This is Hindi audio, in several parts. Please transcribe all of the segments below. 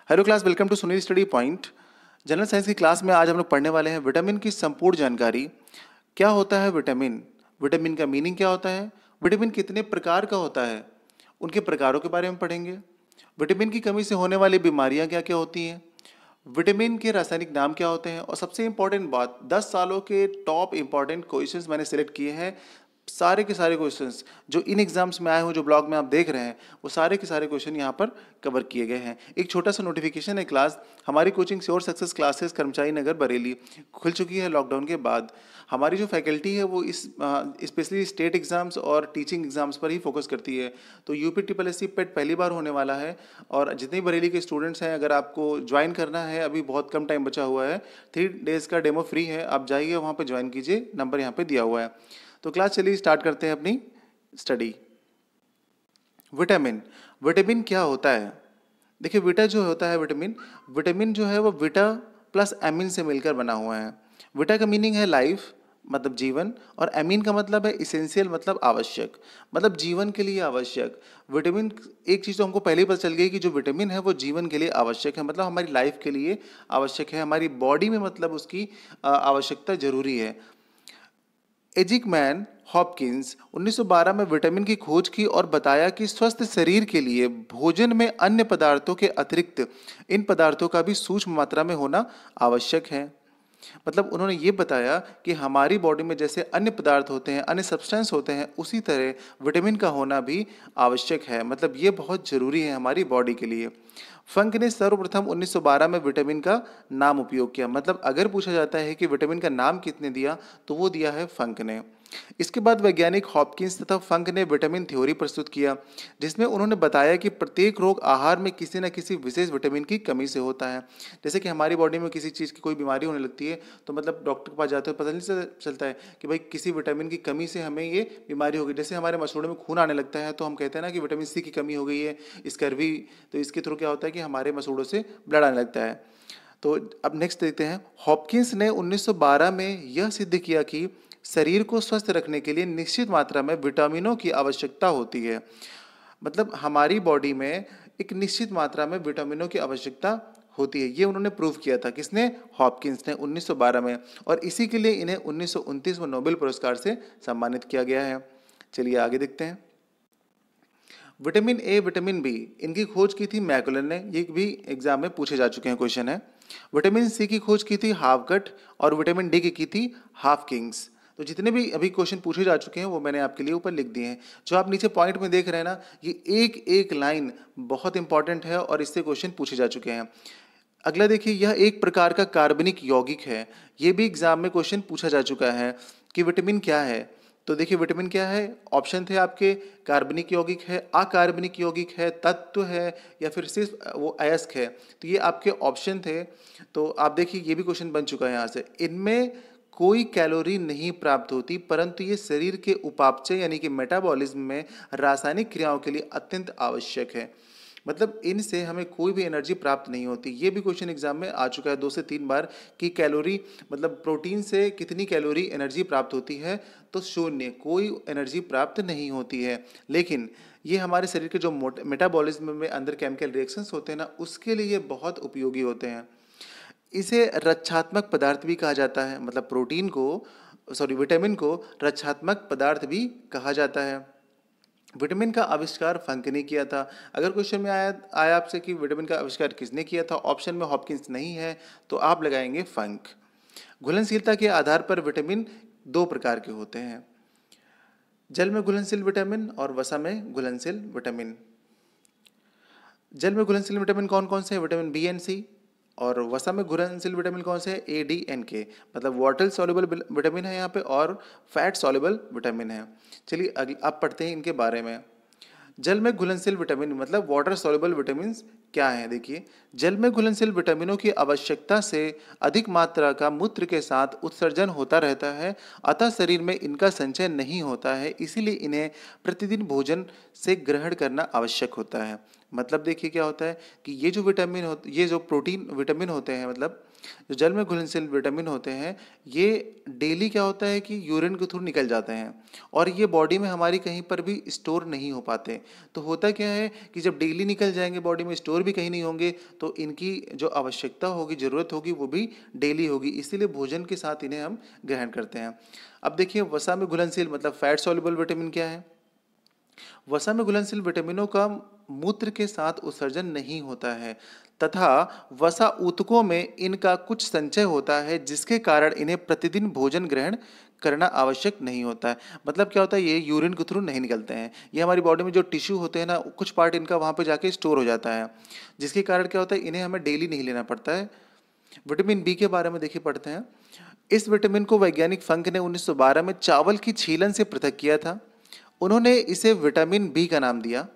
Hello class, welcome to Sunil study point. General science की क्लास में आज हम लोग पढ़ने वाले हैं विटामिन की संपूर्ण जानकारी। क्या होता है विटामिन, विटामिन का मीनिंग क्या होता है, विटामिन कितने प्रकार का होता है, उनके प्रकारों के बारे में पढ़ेंगे। विटामिन की कमी से होने वाली बीमारियां क्या क्या होती हैं, विटामिन के रासायनिक नाम क्या होते हैं, और सबसे इंपॉर्टेंट बात, 10 सालों के टॉप इंपॉर्टेंट क्वेश्चंस मैंने सिलेक्ट किए हैं। सारे के सारे क्वेश्चंस जो इन एग्जाम्स में आए हुए, जो ब्लॉग में आप देख रहे हैं, वो सारे के सारे क्वेश्चन यहाँ पर कवर किए गए हैं। एक छोटा सा नोटिफिकेशन है क्लास, हमारी कोचिंग श्योर सक्सेस क्लासेस कर्मचारी नगर बरेली खुल चुकी है लॉकडाउन के बाद। हमारी जो फैकल्टी है वो इस स्पेशली स्टेट एग्जाम्स और टीचिंग एग्जाम्स पर ही फोकस करती है। तो यूपी ट्रिपल एस सी पेट पहली बार होने वाला है, और जितने बरेली के स्टूडेंट्स हैं, अगर आपको ज्वाइन करना है, अभी बहुत कम टाइम बचा हुआ है, 3 डेज़ का डेमो फ्री है, आप जाइए वहाँ पर ज्वाइन कीजिए, नंबर यहाँ पे दिया हुआ है। तो क्लास चलिए स्टार्ट करते हैं अपनी स्टडी। विटामिन, विटामिन क्या होता है? देखिए, विटा जो होता है विटामिन, विटामिन जो है वो विटा प्लस एमिन से मिलकर बना हुआ है। विटा का मीनिंग है लाइफ, मतलब जीवन, और एमीन का मतलब है इसेंशियल, मतलब आवश्यक, मतलब जीवन के लिए आवश्यक। विटामिन, एक चीज़ तो हमको पहले ही पता चल गई कि जो विटामिन है वो जीवन के लिए आवश्यक है, मतलब हमारी लाइफ के लिए आवश्यक है, हमारी बॉडी में मतलब उसकी आवश्यकता जरूरी है। एजिकमैन हॉपकिंस 1912 में विटामिन की खोज की और बताया कि स्वस्थ शरीर के लिए भोजन में अन्य पदार्थों के अतिरिक्त इन पदार्थों का भी सूक्ष्म मात्रा में होना आवश्यक है। मतलब उन्होंने ये बताया कि हमारी बॉडी में जैसे अन्य पदार्थ होते हैं, अन्य सब्सटेंस होते हैं, उसी तरह विटामिन का होना भी आवश्यक है, मतलब ये बहुत जरूरी है हमारी बॉडी के लिए। फंक ने सर्वप्रथम 1912 में विटामिन का नाम उपयोग किया, मतलब अगर पूछा जाता है कि विटामिन का नाम किसने दिया, तो वो दिया है फंक ने। इसके बाद वैज्ञानिक हॉपकिंस तथा फंक ने विटामिन थ्योरी प्रस्तुत किया, जिसमें उन्होंने बताया कि प्रत्येक रोग आहार में किसी न किसी विशेष विटामिन की कमी से होता है। जैसे कि हमारी बॉडी में किसी चीज़ की कोई बीमारी होने लगती है, तो मतलब डॉक्टर के पास जाते हो, पता नहीं चलता है कि भाई किसी विटामिन की कमी से हमें ये बीमारी हो गई। जैसे हमारे मसूड़े में खून आने लगता है, तो हम कहते हैं ना कि विटामिन सी की कमी हो गई है, स्कर्वी, तो इसके थ्रू क्या होता है कि हमारे मसूड़ों से ब्लड आने लगता है। तो अब नेक्स्ट देखते हैं। हॉपकिंस ने 1912 में यह सिद्ध किया कि शरीर को स्वस्थ रखने के लिए निश्चित मात्रा में विटामिनों की आवश्यकता होती है, मतलब हमारी बॉडी में एक निश्चित मात्रा में विटामिनों की आवश्यकता होती है। ये उन्होंने प्रूव किया था, किसने? हॉपकिंस ने 1912 में, और इसी के लिए इन्हें 1929 में नोबेल पुरस्कार से सम्मानित किया गया है। चलिए आगे देखते हैं। विटामिन ए, विटामिन बी, इनकी खोज की थी मैकुलन ने, ये भी एग्जाम में पूछे जा चुके हैं, क्वेश्चन है। विटामिन सी की खोज की थी हाफगट, और विटामिन डी की थी हाफकिंग्स। तो जितने भी अभी क्वेश्चन पूछे जा चुके हैं वो मैंने आपके लिए ऊपर लिख दिए हैं। जो आप नीचे पॉइंट में देख रहे हैं ना, ये एक एक लाइन बहुत इंपॉर्टेंट है और इससे क्वेश्चन पूछे जा चुके हैं। अगला देखिए, यह एक प्रकार का कार्बनिक यौगिक है। ये भी एग्जाम में क्वेश्चन पूछा जा चुका है कि विटामिन क्या है। तो देखिए विटामिन क्या है, ऑप्शन थे आपके, कार्बनिक यौगिक है, अकार्बनिक यौगिक है, तत्व है, या फिर सिर्फ वो अयस्क है। तो ये आपके ऑप्शन थे। तो आप देखिए ये भी क्वेश्चन बन चुका है यहाँ से। इनमें कोई कैलोरी नहीं प्राप्त होती, परंतु ये शरीर के उपापचय यानी कि मेटाबॉलिज्म में रासायनिक क्रियाओं के लिए अत्यंत आवश्यक है, मतलब इनसे हमें कोई भी एनर्जी प्राप्त नहीं होती। ये भी क्वेश्चन एग्जाम में आ चुका है 2 से 3 बार कि कैलोरी, मतलब प्रोटीन से कितनी कैलोरी एनर्जी प्राप्त होती है, तो शून्य, कोई एनर्जी प्राप्त नहीं होती है। लेकिन ये हमारे शरीर के जो मेटाबॉलिज्म में अंदर केमिकल रिएक्शंस होते हैं ना, उसके लिए बहुत उपयोगी होते हैं। इसे रक्षात्मक पदार्थ भी कहा जाता है, मतलब प्रोटीन को, सॉरी विटामिन को रक्षात्मक पदार्थ भी कहा जाता है। विटामिन का आविष्कार फंक ने किया था। अगर क्वेश्चन में आया आपसे कि विटामिन का आविष्कार किसने किया था, ऑप्शन में हॉपकिंस नहीं है, तो आप लगाएंगे फंक। घुलनशीलता के आधार पर विटामिन 2 प्रकार के होते हैं, जल में घुलनशील विटामिन और वसा में घुलनशील विटामिन। जल में घुलनशील विटामिन कौन कौन से हैं? विटामिन बी एंड सी। और वसा में घुलनशील विटामिन कौन से हैं? ए, डी एंड के, मतलब वाटर सॉल्युबल विटामिन है यहाँ पे, और फैट सॉल्युबल विटामिन है। चलिए अब पढ़ते हैं इनके बारे में। जल में घुलनशील विटामिन मतलब वाटर सॉल्युबल विटामिन क्या है? देखिए, जल में घुलनशील विटामिनों की आवश्यकता से अधिक मात्रा का मूत्र के साथ उत्सर्जन होता रहता है, अतः शरीर में इनका संचय नहीं होता है, इसीलिए इन्हें प्रतिदिन भोजन से ग्रहण करना आवश्यक होता है। मतलब देखिए क्या होता है कि ये जो विटामिन ये जो प्रोटीन विटामिन होते हैं, मतलब जो जल में घुलनशील विटामिन होते हैं ये डेली क्या होता है कि यूरिन के थ्रू निकल जाते हैं और ये बॉडी में हमारी कहीं पर भी स्टोर नहीं हो पाते। तो होता क्या है कि जब डेली निकल जाएंगे बॉडी में, स्टोर भी कहीं नहीं होंगे, तो इनकी जो आवश्यकता होगी, ज़रूरत होगी, वो भी डेली होगी। इसीलिए भोजन के साथ इन्हें हम ग्रहण करते हैं। अब देखिए वसा में घुलनशील मतलब फैट सॉल्युबल विटामिन क्या है? वसा में घुलनशील विटामिनों का मूत्र के साथ उत्सर्जन नहीं होता है तथा वसा ऊतकों में इनका कुछ संचय होता है, जिसके कारण इन्हें प्रतिदिन भोजन ग्रहण करना आवश्यक नहीं होता है। मतलब क्या होता है, ये यूरिन के थ्रू नहीं निकलते हैं, ये हमारी बॉडी में जो टिश्यू होते हैं ना, कुछ पार्ट इनका वहाँ पे जाके स्टोर हो जाता है, जिसके कारण क्या होता है इन्हें हमें डेली नहीं लेना पड़ता है। विटामिन बी के बारे में देखिए पढ़ते हैं। इस विटामिन को वैज्ञानिक फंक ने 1912 में चावल की छीलन से पृथक किया था। उन्होंने इसे विटामिन बी का नाम दिया।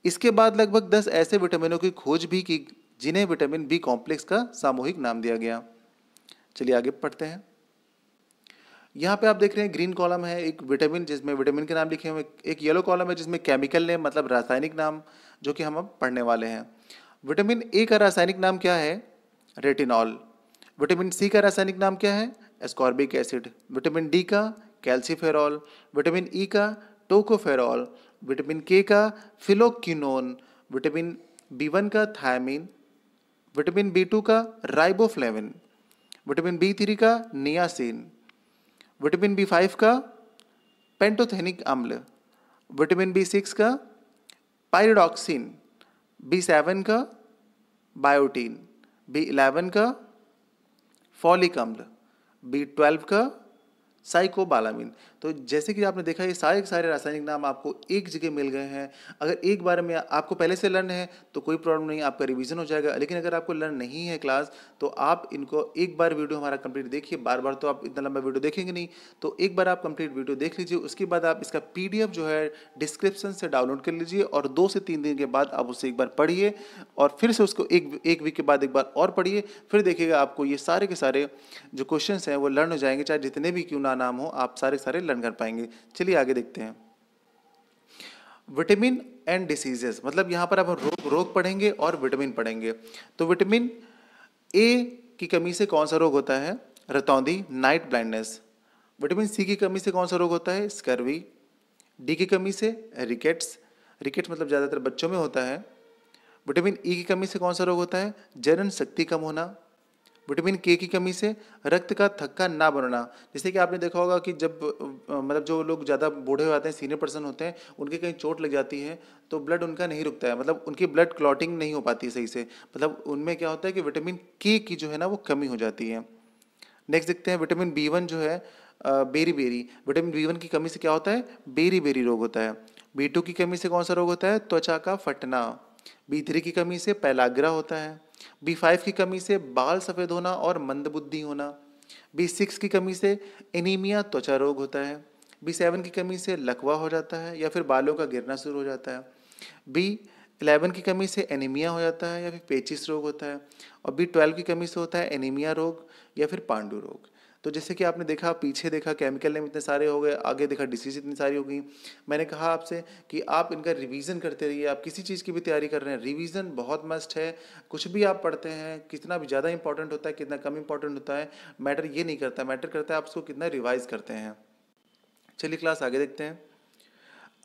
इसके बाद लगभग 10 ऐसे विटामिनों की खोज भी की जिन्हें विटामिन बी कॉम्प्लेक्स का सामूहिक नाम दिया गया। चलिए आगे पढ़ते हैं। यहाँ पे आप देख रहे हैं ग्रीन कॉलम है एक विटामिन जिसमें विटामिन के नाम लिखे हुए, एक येलो कॉलम है जिसमें केमिकल नेम मतलब रासायनिक नाम, जो कि हम अब पढ़ने वाले हैं। विटामिन ए का रासायनिक नाम क्या है? रेटिनॉल। विटामिन सी का रासायनिक नाम क्या है? Ascorbic acid. विटामिन डी का कैल्सीफेरॉल। विटामिन ई का टोकोफेरॉल। विटामिन के का फिलोक्विनोन। विटामिन बी1 का थायमिन। विटामिन बी2 का राइबोफ्लेविन। विटामिन बी3 का नियासिन। विटामिन बी5 का पेंटोथेनिक अम्ल। विटामिन बी6 का पायरिडॉक्सिन। बी7 का बायोटीन। बी11 का फॉलिक अम्ल। बी12 का साइकोबालामिन। तो जैसे कि आपने देखा ये सारे के सारे रासायनिक नाम आपको एक जगह मिल गए हैं। अगर एक बार में आपको पहले से लर्न है तो कोई प्रॉब्लम नहीं, आपका रिवीजन हो जाएगा। लेकिन अगर आपको लर्न नहीं है क्लास, तो आप इनको एक बार वीडियो हमारा कंप्लीट देखिए। बार बार तो आप इतना लंबा वीडियो देखेंगे नहीं, तो एक बार आप कंप्लीट वीडियो देख लीजिए। उसके बाद आप इसका PDF जो है डिस्क्रिप्शन से डाउनलोड कर लीजिए और 2 से 3 दिन के बाद आप उसे एक बार पढ़िए और फिर से उसको एक वीक के बाद एक बार और पढ़िए। फिर देखिएगा आपको ये सारे के सारे जो क्वेश्चंस हैं वो लर्न हो जाएंगे, चाहे जितने भी क्यों ना नाम हो, आप सारे सारे लर्न कर पाएंगे। चलिए आगे देखते हैं। विटामिन एंड डिसीजेस मतलब यहाँ पर अब रोग पढ़ेंगे और विटामिन पढ़ेंगे। तो विटामिन ए की कमी से कौन सा रोग होता है? रतौंधी, नाइट ब्लाइंडनेस। विटामिन सी की कमी से कौन सा रोग होता है? स्कर्वी। डी की कमी से रिकेट्स। रिकेट्स मतलब ज़्यादातर बच्चों में होता है। विटामिन ई की कमी से कौन सा रोग होता है? जनन शक्ति कम होना। विटामिन के की कमी से रक्त का थक्का ना बनना। जैसे कि आपने देखा होगा कि जब मतलब जो लोग ज़्यादा बूढ़े हो जाते हैं, सीनियर पर्सन होते हैं, उनके कहीं चोट लग जाती है तो ब्लड उनका नहीं रुकता है, मतलब उनकी ब्लड क्लॉटिंग नहीं हो पाती सही से, मतलब उनमें क्या होता है कि विटामिन के की जो है ना वो कमी हो जाती है। नेक्स्ट देखते हैं विटामिन बी1 जो है बेरी बेरी। विटामिन बी1 की कमी से क्या होता है? बेरी बेरी रोग होता है। बी2 की कमी से कौन सा रोग होता है? त्वचा का फटना। बी3 की कमी से पैलाग्रा होता है। बी5 की कमी से बाल सफ़ेद होना और मंदबुद्धि होना। बी6 की कमी से एनीमिया त्वचा रोग होता है। बी7 की कमी से लकवा हो जाता है या फिर बालों का गिरना शुरू हो जाता है। बी11 की कमी से एनीमिया हो जाता है या फिर पेचिस रोग होता है। और बी12 की कमी से होता है एनीमिया रोग या फिर पांडु रोग। तो जैसे कि आपने देखा, पीछे देखा केमिकल नेम इतने सारे हो गए, आगे देखा डिसीज इतनी सारी हो गई। मैंने कहा आपसे कि आप इनका रिवीजन करते रहिए। आप किसी चीज़ की भी तैयारी कर रहे हैं, रिवीजन बहुत मस्ट है। कुछ भी आप पढ़ते हैं, कितना भी ज़्यादा इंपॉर्टेंट होता है, कितना कम इंपॉर्टेंट होता है, मैटर ये नहीं करता, मैटर करता है आप उसको कितना रिवाइज करते हैं। चलिए क्लास आगे देखते हैं।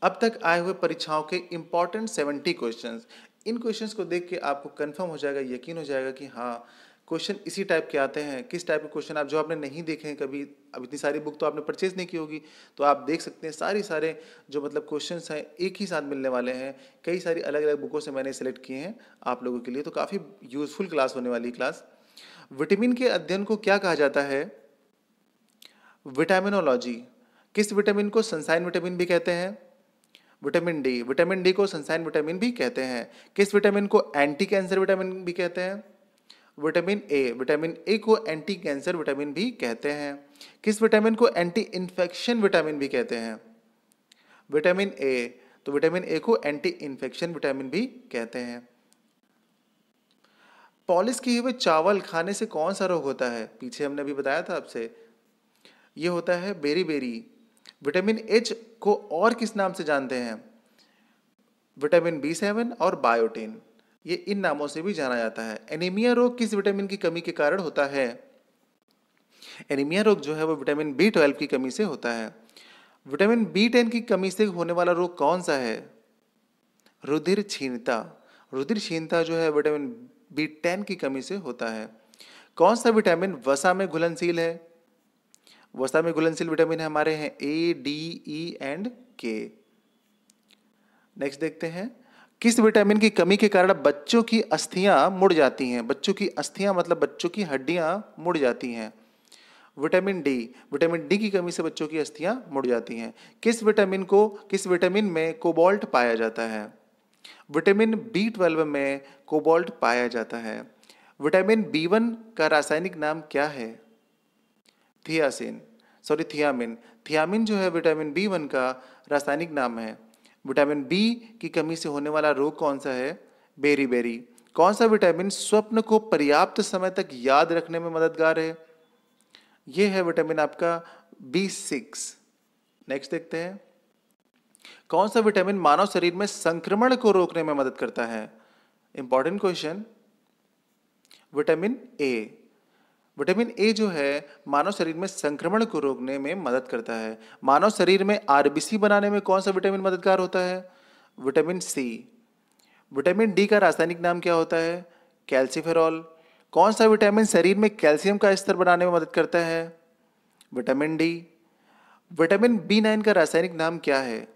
अब तक आए हुए परीक्षाओं के इंपॉर्टेंट 70 क्वेश्चंस। इन क्वेश्चंस को देख के आपको कंफर्म हो जाएगा, यकीन हो जाएगा कि हाँ क्वेश्चन इसी टाइप के आते हैं। किस टाइप के क्वेश्चन आप जो आपने नहीं देखे हैं कभी, अब इतनी सारी बुक तो आपने परचेज नहीं की होगी, तो आप देख सकते हैं सारे जो मतलब क्वेश्चंस हैं एक ही साथ मिलने वाले हैं। कई सारी अलग अलग बुकों से मैंने सेलेक्ट किए हैं आप लोगों के लिए, तो काफ़ी यूजफुल क्लास होने वाली क्लास। विटामिन के अध्ययन को क्या कहा जाता है? विटामिनोलॉजी। किस विटामिन को सनसाइन विटामिन भी कहते हैं? Vitamin D. विटामिन डी को सनसाइन विटामिन भी कहते हैं। किस विटामिन को एंटी कैंसर विटामिन भी कहते हैं? Vitamin A. विटामिन ए को एंटी कैंसर विटामिन भी कहते हैं। किस विटामिन को एंटी इन्फेक्शन विटामिन भी कहते हैं? Vitamin A. तो विटामिन ए को एंटी इन्फेक्शन विटामिन भी कहते हैं। पॉलिश किए हुए चावल खाने से कौन सा रोग होता है? पीछे हमने अभी बताया था आपसे, ये होता है बेरी बेरी। विटामिन एच को और किस नाम से जानते हैं? विटामिन बी7 और बायोटिन। ये इन नामों से भी जाना जाता है। एनीमिया रोग किस विटामिन की कमी के कारण होता है? एनीमिया रोग जो है वो विटामिन B12 की कमी से होता है। विटामिन B10 की कमी से होने वाला रोग कौन सा है? रुधिर क्षीणता। रुधिर क्षीणता जो है विटामिन B10 की कमी से होता है। कौन सा विटामिन वसा में घुलनशील है? वसा में घुलनशील विटामिन हमारे हैं A, D, E and K। Next देखते हैं, किस विटामिन की कमी के कारण बच्चों की अस्थियां मुड़ जाती हैं? बच्चों की अस्थियां मतलब बच्चों की हड्डियां मुड़ जाती हैं। Vitamin D. विटामिन डी की कमी से बच्चों की अस्थियां मुड़ जाती हैं। किस विटामिन में कोबाल्ट पाया जाता है? विटामिन B12 में कोबाल्ट पाया जाता है। विटामिन B1 का रासायनिक नाम क्या है? थियामिन। थियामिन जो है विटामिन B1 का रासायनिक नाम है। विटामिन बी की कमी से होने वाला रोग कौन सा है? बेरी। कौन सा विटामिन स्वप्न को पर्याप्त समय तक याद रखने में मददगार है? यह है विटामिन आपका B6। नेक्स्ट देखते हैं, कौन सा विटामिन मानव शरीर में संक्रमण को रोकने में मदद करता है? Important question. Vitamin A. Vitamin A जो है मानव शरीर में संक्रमण को रोकने में मदद करता है। मानव शरीर में आरबीसी बनाने में कौन सा विटामिन मददगार होता है? Vitamin C. विटामिन डी का रासायनिक नाम क्या होता है? कैल्सीफेरॉल। कौन सा विटामिन शरीर में कैल्शियम का स्तर बनाने में मदद करता है? Vitamin D. विटामिन B9 का रासायनिक नाम क्या है?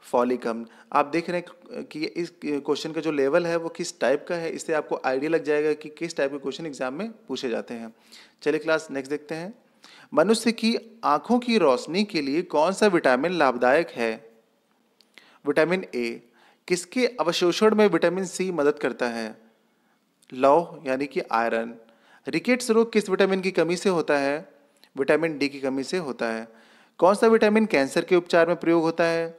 फॉलिक अम्ल। आप देख रहे हैं कि इस क्वेश्चन का जो लेवल है वो किस टाइप का है, इससे आपको आइडिया लग जाएगा कि किस टाइप के क्वेश्चन एग्जाम में पूछे जाते हैं। चलिए क्लास नेक्स्ट देखते हैं, मनुष्य की आंखों की रोशनी के लिए कौन सा विटामिन लाभदायक है? Vitamin A. किसके अवशोषण में विटामिन सी मदद करता है? लौह यानी कि आयरन। रिकेट्स रोग किस विटामिन की कमी से होता है? विटामिन डी की कमी से होता है। कौन सा विटामिन कैंसर के उपचार में प्रयोग होता है?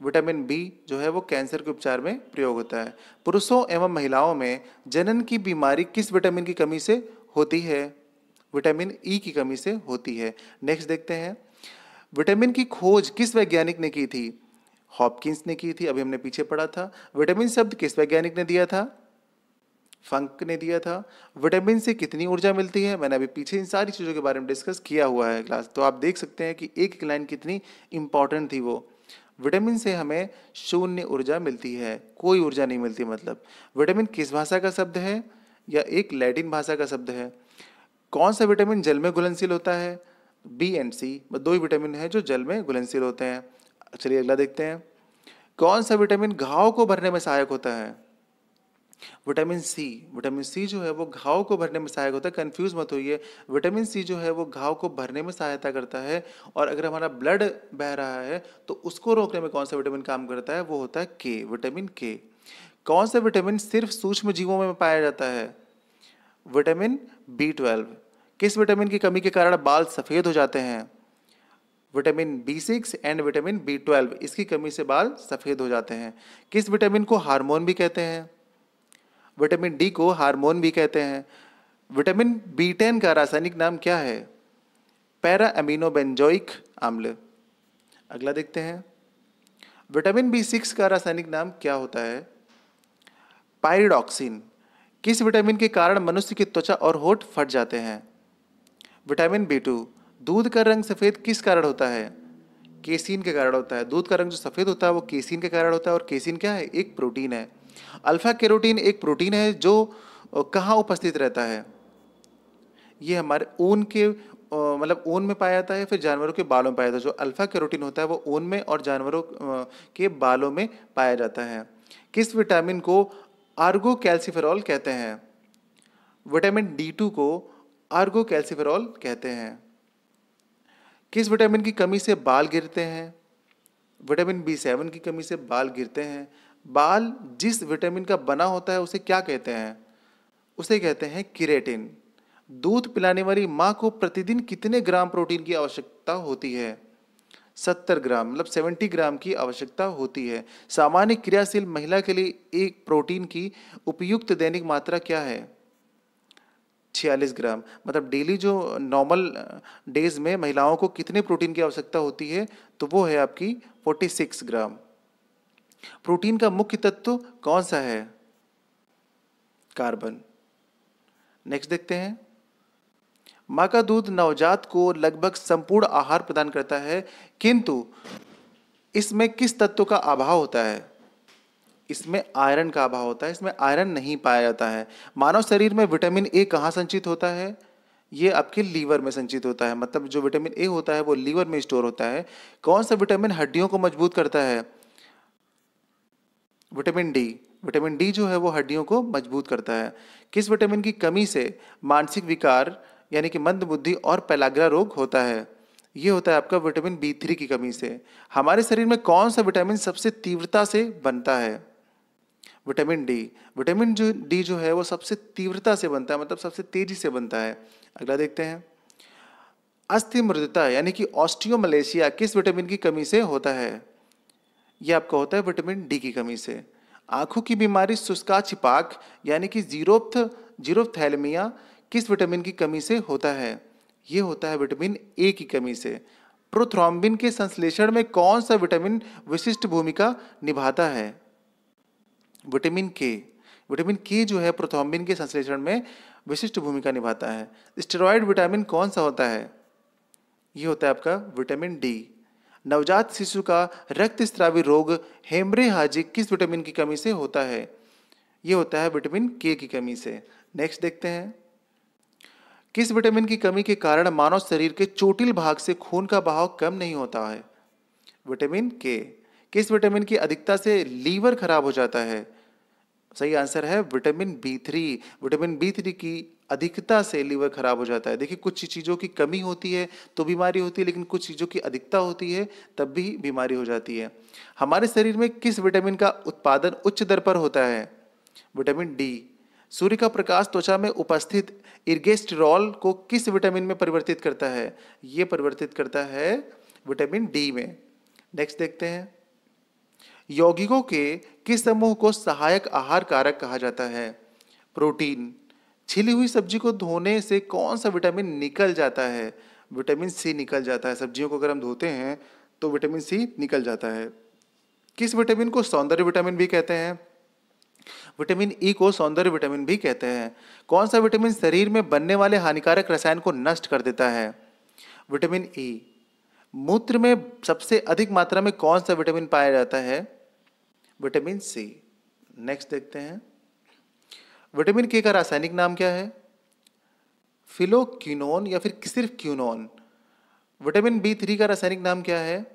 विटामिन बी जो है वो कैंसर के उपचार में प्रयोग होता है। पुरुषों एवं महिलाओं में जनन की बीमारी किस विटामिन की कमी से होती है? विटामिन ई की कमी से होती है। नेक्स्ट देखते हैं, विटामिन की खोज किस वैज्ञानिक ने की थी? हॉपकिंस ने की थी, अभी हमने पीछे पढ़ा था। विटामिन शब्द किस वैज्ञानिक ने दिया था? फंक ने दिया था। विटामिन से कितनी ऊर्जा मिलती है? मैंने अभी पीछे इन सारी चीज़ों के बारे में डिस्कस किया हुआ है क्लास, तो आप देख सकते हैं कि एक एक लाइन कितनी इंपॉर्टेंट थी वो। विटामिन से हमें शून्य ऊर्जा मिलती है, कोई ऊर्जा नहीं मिलती। मतलब विटामिन किस भाषा का शब्द है या एक लैटिन भाषा का शब्द है? कौन सा विटामिन जल में घुलनशील होता है? बी एंड सी, दो ही विटामिन है जो जल में घुलनशील होते हैं। चलिए अगला देखते हैं, कौन सा विटामिन घाव को भरने में सहायक होता है? Vitamin C. विटामिन सी जो है वो घाव को भरने में सहायक होता है, कंफ्यूज मत होइए। विटामिन सी जो है वो घाव को भरने में सहायता करता है, और अगर हमारा ब्लड बह रहा है तो उसको रोकने में कौन सा विटामिन काम करता है? वो होता है के, विटामिन के। कौन सा विटामिन सिर्फ सूक्ष्म जीवों में पाया जाता है? Vitamin B12। किस विटामिन की कमी के कारण बाल सफेद हो जाते हैं? Vitamin B6 and vitamin B12, इसकी कमी से बाल सफेद हो जाते हैं। किस विटामिन को हार्मोन भी कहते हैं? विटामिन डी को हार्मोन भी कहते हैं। विटामिन B10 का रासायनिक नाम क्या है? पैरा अमीनोबेंजोइक अम्ल। अगला देखते हैं, विटामिन B6 का रासायनिक नाम क्या होता है? पायरिडॉक्सिन। किस विटामिन के कारण मनुष्य की त्वचा और होंठ फट जाते हैं? Vitamin B2। दूध का रंग सफेद किस कारण होता है? केसीन के कारण होता है। दूध का रंग जो सफेद होता है वो केसीन के कारण होता है, और केसीन क्या है? एक प्रोटीन है। अल्फा कैरोटीन एक प्रोटीन है जो कहाँ उपस्थित रहता है? ये हमारे ऊन के मतलब ऊन में पाया जाता है, फिर जानवरों के बालों में पाया जाता है। जो अल्फा कैरोटीन होता है वो ऊन में और जानवरों के बालों में पाया जाता है। किस विटामिन को आर्गो कैल्सीफेरॉल कहते हैं? विटामिन D2 को आर्गो कैल्सीफेरॉल कहते हैं। किस विटामिन की कमी से बाल गिरते हैं? विटामिन B7 की कमी से बाल गिरते हैं। बाल जिस विटामिन का बना होता है उसे क्या कहते हैं? उसे कहते हैं केराटिन। दूध पिलाने वाली माँ को प्रतिदिन कितने ग्राम प्रोटीन की आवश्यकता होती है? 70 ग्राम, मतलब 70 ग्राम की आवश्यकता होती है। सामान्य क्रियाशील महिला के लिए एक प्रोटीन की उपयुक्त दैनिक मात्रा क्या है? 46 ग्राम। मतलब डेली जो नॉर्मल डेज में महिलाओं को कितने प्रोटीन की आवश्यकता होती है? तो वो है आपकी 46 ग्राम। प्रोटीन का मुख्य तत्व कौन सा है? कार्बन। नेक्स्ट देखते हैं, माँ का दूध नवजात को लगभग संपूर्ण आहार प्रदान करता है, किंतु इसमें किस तत्व का अभाव होता है? इसमें आयरन का अभाव होता है, इसमें आयरन नहीं पाया जाता है। मानव शरीर में विटामिन ए कहाँ संचित होता है? ये आपके लीवर में संचित होता है, मतलब जो विटामिन ए होता है वो लीवर में स्टोर होता है। कौन सा विटामिन हड्डियों को मजबूत करता है? Vitamin D. विटामिन डी जो है वो हड्डियों को मजबूत करता है। किस विटामिन की कमी से मानसिक विकार यानी कि मंद बुद्धि और पेलाग्रा रोग होता है? ये होता है आपका विटामिन बी3 की कमी से। हमारे शरीर में कौन सा विटामिन सबसे तीव्रता से बनता है? Vitamin D. विटामिन जो डी जो है वो सबसे तीव्रता से बनता है, मतलब सबसे तेजी से बनता है। अगला देखते हैं, अस्थि मृदुता यानी कि ऑस्टियोमलेशिया किस विटामिन की कमी से होता है? यह आपका होता है विटामिन डी की कमी से। आंखों की बीमारी शुष्का छिपाक यानी कि जीरोफ्थैल्मिया किस विटामिन की कमी से होता है? यह होता है विटामिन ए की कमी से। प्रोथ्रोम्बिन के संश्लेषण में कौन सा विटामिन विशिष्ट भूमिका निभाता है? विटामिन के। विटामिन के जो है प्रोथ्रोम्बिन के संश्लेषण में विशिष्ट भूमिका निभाता है। स्टेरॉयड विटामिन कौन सा होता है? ये होता है आपका विटामिन डी। नवजात शिशु का रक्तस्रावी रोग हेमरेहाजिक किस विटामिन की कमी से होता है? ये होता है विटामिन के की कमी से। नेक्स्ट देखते हैं, किस विटामिन की कमी के कारण मानव शरीर के चोटिल भाग से खून का बहाव कम नहीं होता है? विटामिन के। किस विटामिन की अधिकता से लीवर खराब हो जाता है? सही आंसर है विटामिन बी3। विटामिन बी3 की अधिकता से लीवर खराब हो जाता है। देखिए, कुछ चीज़ों की कमी होती है तो बीमारी होती है, लेकिन कुछ चीज़ों की अधिकता होती है तब भी बीमारी हो जाती है। हमारे शरीर में किस विटामिन का उत्पादन उच्च दर पर होता है? Vitamin D. सूर्य का प्रकाश त्वचा में उपस्थित इर्गेस्टेरॉल को किस विटामिन में परिवर्तित करता है? ये परिवर्तित करता है विटामिन डी में। नेक्स्ट देखते हैं, यौगिकों के किस समूह को सहायक आहार कारक कहा जाता है? प्रोटीन। छिली हुई सब्जी को धोने से कौन सा विटामिन निकल जाता है? विटामिन सी निकल जाता है। सब्जियों को अगर हम धोते हैं तो विटामिन सी निकल जाता है। किस विटामिन को सौंदर्य विटामिन भी कहते हैं? विटामिन ई को सौंदर्य विटामिन भी कहते हैं। कौन सा विटामिन शरीर में बनने वाले हानिकारक रसायन को नष्ट कर देता है? Vitamin E. मूत्र में सबसे अधिक मात्रा में कौन सा विटामिन पाया जाता है? Vitamin C. नेक्स्ट देखते हैं, विटामिन के का रासायनिक नाम क्या है? फिलोक्विनोन या फिर सिर्फ क्यूनोन। विटामिन बी3 का रासायनिक नाम क्या है?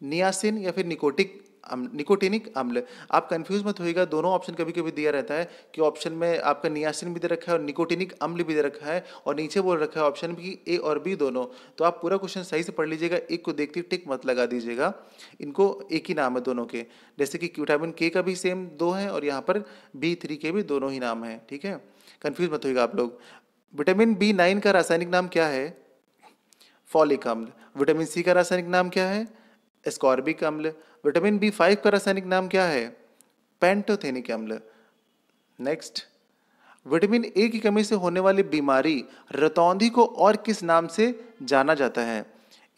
नियासिन या फिर निकोटिनिक अम्ल। आप कंफ्यूज मत होइएगा, दोनों ऑप्शन कभी कभी दिया रहता है कि ऑप्शन में आपका नियासिन भी दे रखा है और निकोटिनिक अम्ल भी दे रखा है, और नीचे बोल रखा है ऑप्शन भी ए और बी दोनों। तो आप पूरा क्वेश्चन सही से पढ़ लीजिएगा, एक को देखते टिक मत लगा दीजिएगा। इनको एक ही नाम है दोनों के, जैसे कि विटामिन के का भी सेम दो है और यहाँ पर बी3 के भी दोनों ही नाम है। ठीक है, कन्फ्यूज मत होइएगा आप लोग। विटामिन बी9 का रासायनिक नाम क्या है? फॉलिक अम्ल। विटामिन सी का रासायनिक नाम क्या है? एस्कॉर्बिक अम्ल। विटामिन बी5 का रासायनिक नाम क्या है? पेंटोथेनिक अम्ल। नेक्स्ट, विटामिन ए की कमी से होने वाली बीमारी रतौंधी को और किस नाम से जाना जाता है?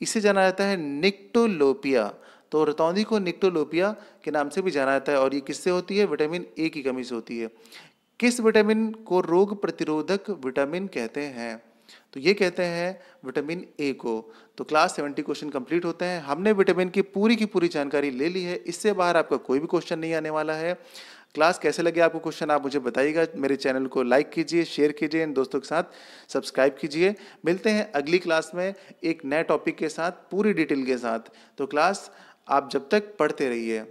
इसे जाना जाता है निक्टोलोपिया। तो रतौंधी को निक्टोलोपिया के नाम से भी जाना जाता है, और ये किससे होती है? विटामिन ए की कमी से होती है। किस विटामिन को रोग प्रतिरोधक विटामिन कहते हैं? तो ये कहते हैं विटामिन ए को। तो क्लास 70 क्वेश्चन कंप्लीट होते हैं। हमने विटामिन की पूरी जानकारी ले ली है, इससे बाहर आपका कोई भी क्वेश्चन नहीं आने वाला है। क्लास कैसे लगे आपको क्वेश्चन, आप मुझे बताइएगा। मेरे चैनल को लाइक कीजिए, शेयर कीजिए, इन दोस्तों के साथ सब्सक्राइब कीजिए। मिलते हैं अगली क्लास में एक नए टॉपिक के साथ, पूरी डिटेल के साथ। तो क्लास आप जब तक पढ़ते रहिए।